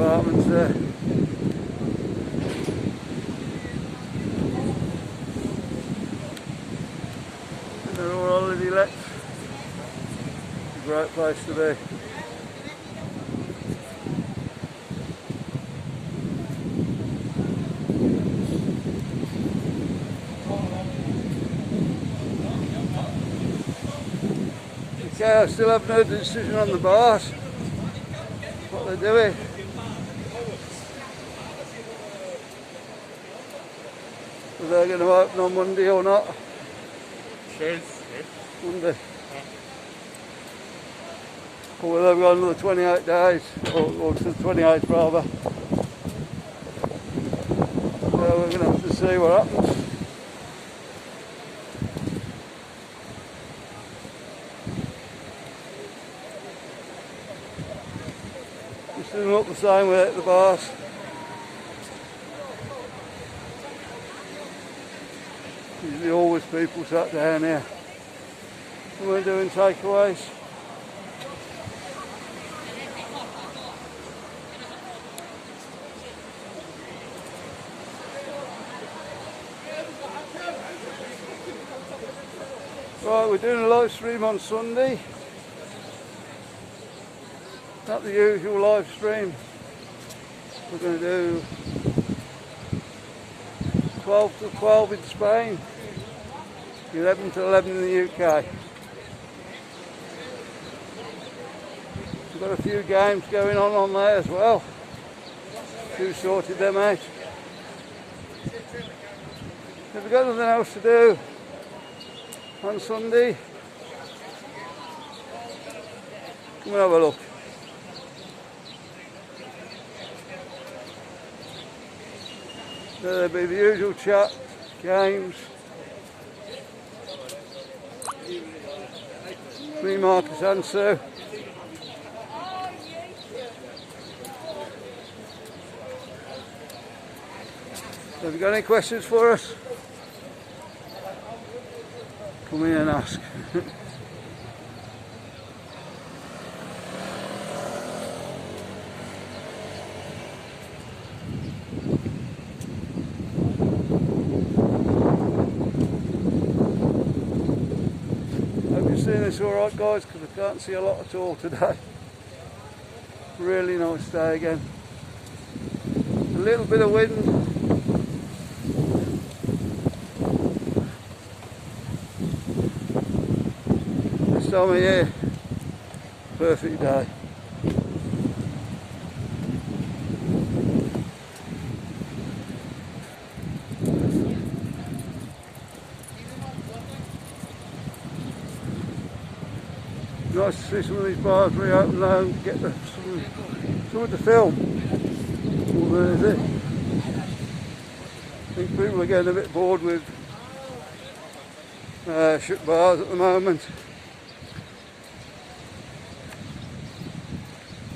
apartments there. And they're all already let. It's a great place to be. Okay, I still haven't heard the decision on the bars, what they're doing. Whether they're going to open on Monday or not. Monday. Or whether they've got another 28 days, or to the 28th rather. So we're going to have to see what happens. It's doesn't look the same without the bars. Usually always people sat down here. And we're doing takeaways. Right, we're doing a live stream on Sunday. Not the usual live stream. We're going to do 12 to 12 in Spain, 11 to 11 in the UK. We've got a few games going on there as well. Who sorted them out? Have we got nothing else to do on Sunday? Come and have a look. There'll be the usual chat, games. Me, Marcus and Sue. Have you got any questions for us? Come in and ask. Hope you're seeing this alright guys, because I can't see a lot at all today. Really nice day again. A little bit of wind. This time of year, perfect day. Nice to see some of these bars reopen now and get some of the film. Well, there's it. I think people are getting a bit bored with shut bars at the moment.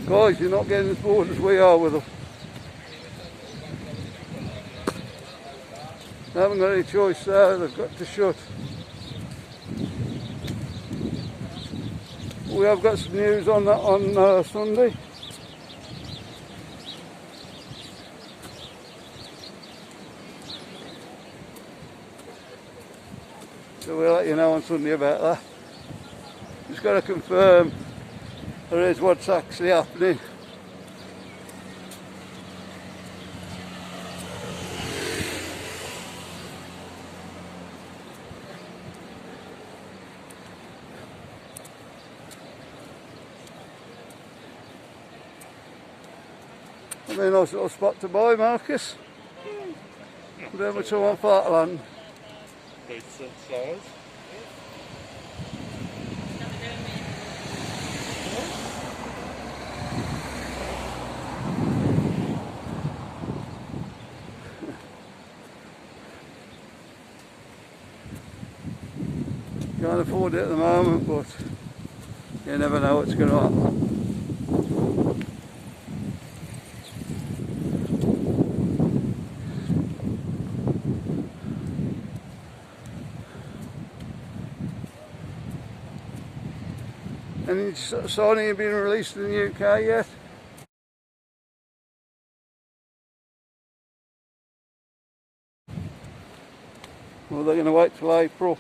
Guys, you're not getting as bored as we are with them. They haven't got any choice there, they've got to shut. We have got some news on that on Sunday. So we'll let you know on Sunday about that. Just got to confirm there is what's actually happening. I mean, nice little spot to buy, Marcus. How much I want for that land? Decent size. Can't afford it at the moment, but you never know what's going to happen. Any signing being released in the UK yet? Or they're going to wait till April.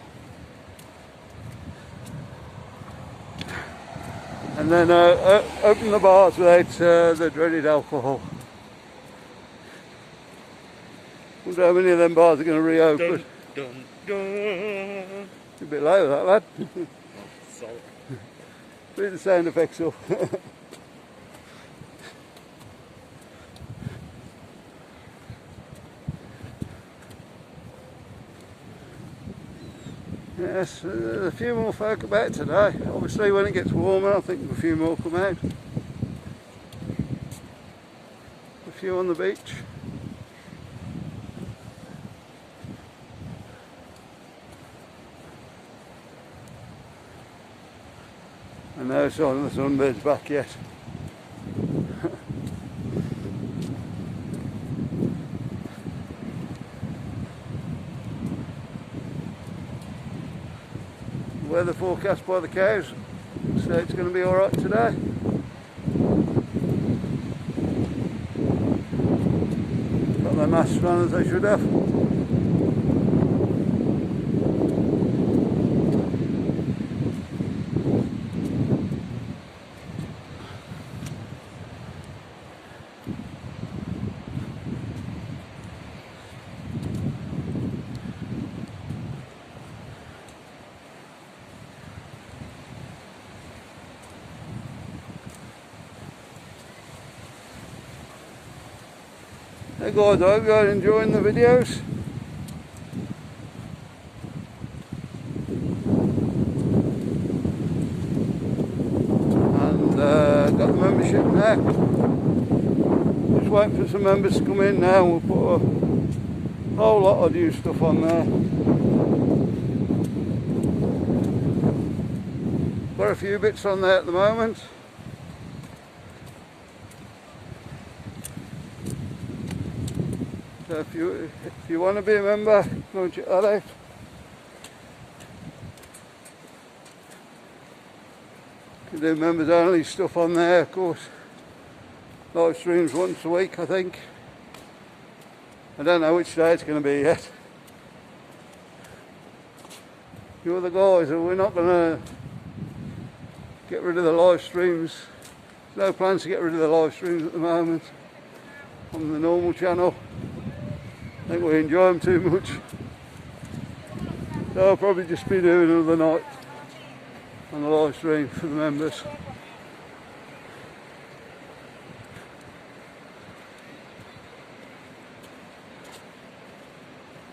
And then open the bars without the dreaded alcohol. Wonder how many of them bars are going to reopen. Dun, dun, dun. A bit low that, lad. Oh, sorry. Put the sound effects up. Yes, there's a few more folk about today. Obviously when it gets warmer I think a few more come out. A few on the beach. And no sign of the sunbird's back yet. Weather forecast by the cows, so it's going to be alright today. Got their masks on as they should have. Hey guys, I hope you're enjoying the videos. And got the membership now. Just waiting for some members to come in now. We'll put a whole lot of new stuff on there. Got a few bits on there at the moment. So if you want to be a member, go and check that out. You can do members only stuff on there, of course. Live streams once a week, I think. I don't know which day it's going to be yet. You other guys, we're not going to get rid of the live streams. There's no plans to get rid of the live streams at the moment on the normal channel. I think we enjoy them too much. So I'll probably just be doing another night on the live stream for the members.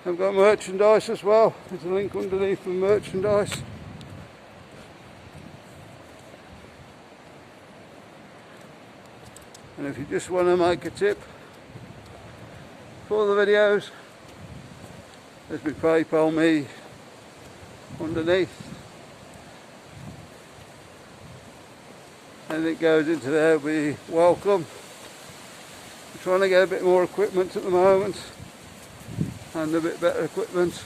I've got merchandise as well. There's a link underneath for merchandise. And if you just want to make a tip for the videos, there's my PayPal me underneath. Anything goes into there will be welcome. I'm trying to get a bit more equipment at the moment, and a bit better equipment.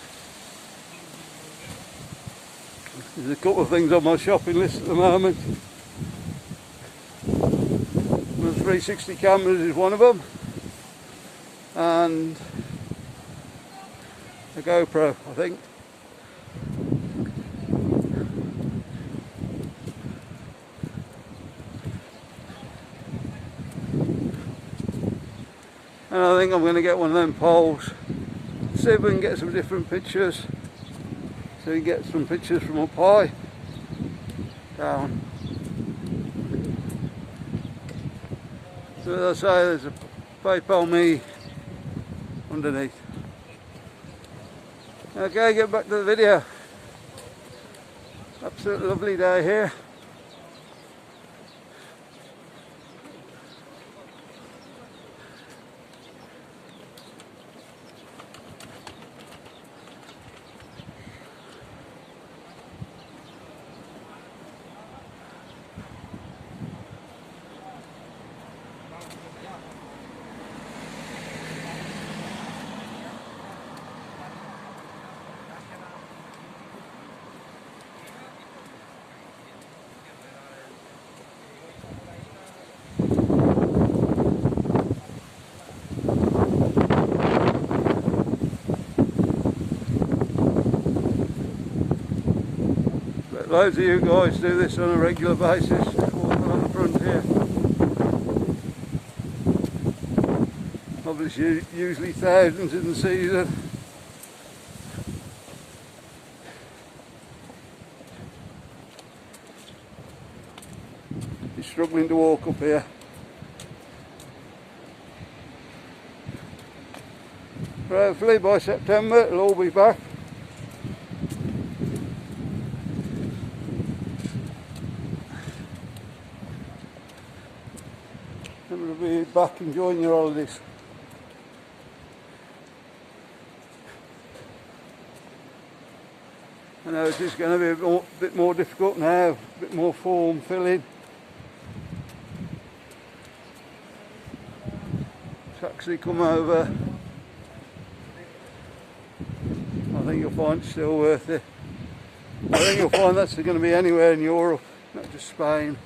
There's a couple of things on my shopping list at the moment. The 360 cameras is one of them, and a GoPro, I think. And I think I'm going to get one of them poles, see if we can get some different pictures, so we can get some pictures from up high down. So as I say, there's a PayPal me underneath. Okay, get back to the video. Absolutely lovely day here. Loads of you guys do this on a regular basis, walking on the front here. Obviously usually thousands in the season. You're struggling to walk up here. But hopefully by September it'll all be back. And we'll be back enjoying your holidays. I know it is going to be a bit more difficult now, a bit more form filling. To actually come over, I think you'll find it still worth it. I think you'll find that's going to be anywhere in Europe, not just Spain.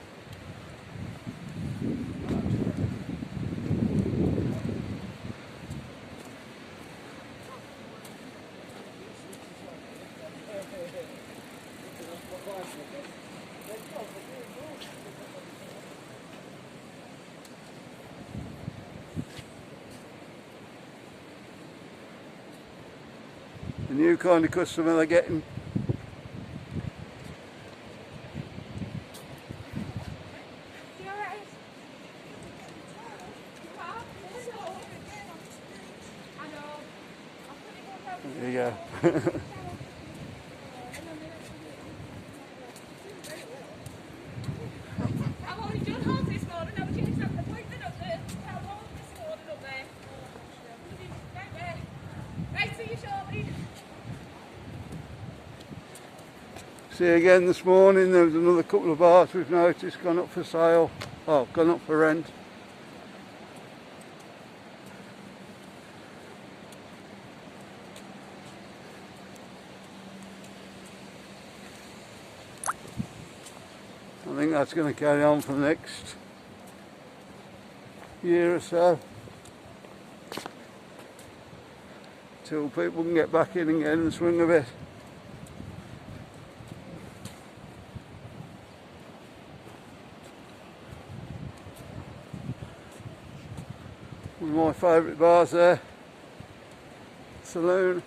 The new kind of customer they're getting. There you go. I've only done half this morning, I was just having an appointment up there. How long this morning up there? Right, see you shortly. See again this morning, there was another couple of bars we've noticed gone up for sale. Oh, gone up for rent. I think that's going to carry on for the next year or so, till people can get back in and get in the swing of it. One of my favourite bars there, saloon.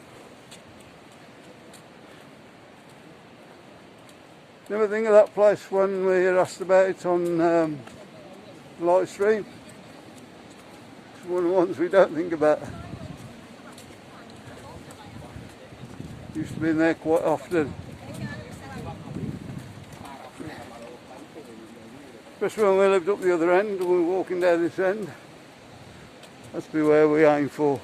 Never think of that place when we asked about it on live stream. It's one of the ones we don't think about. Used to be in there quite often. Especially when we lived up the other end and we were walking down this end. That's be where we aim for.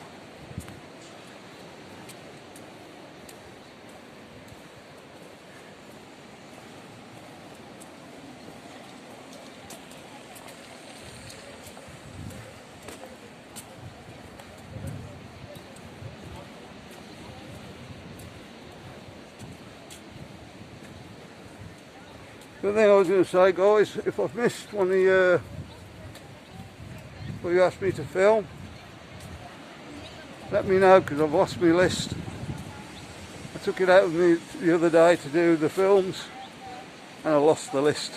The thing I was going to say, guys, if I've missed one of your, what you asked me to film, let me know, because I've lost my list. I took it out with me the other day to do the films and I lost the list.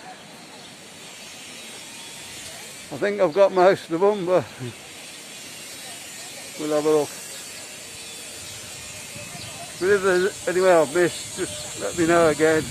I think I've got most of them, but we'll have a look. But if there's anywhere I've missed, just let me know again.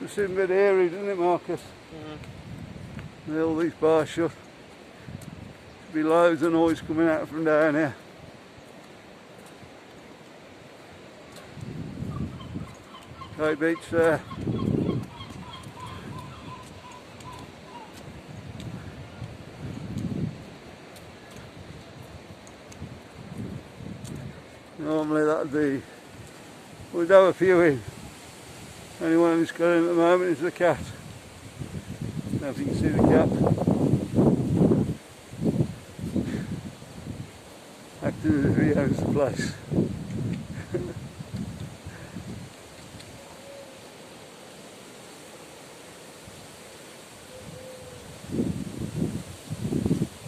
It seems a bit eerie, doesn't it, Marcus? With all these bars shut. There'll be loads of noise coming out from down here. Okay, beach there. Normally that'd be, we'd have a few in. Only one who's got in at the moment is the cat. Now if you can see the cap. Acting as if he owns the place.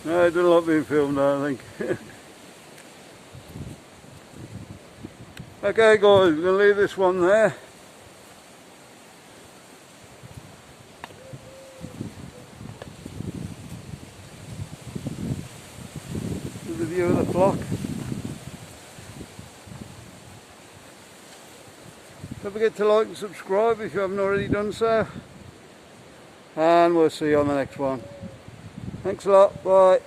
No, it doesn't like being filmed, I think. Okay guys, we're going to leave this one there. With the view of the flock. Don't forget to like and subscribe if you haven't already done so. And we'll see you on the next one. Thanks a lot, bye.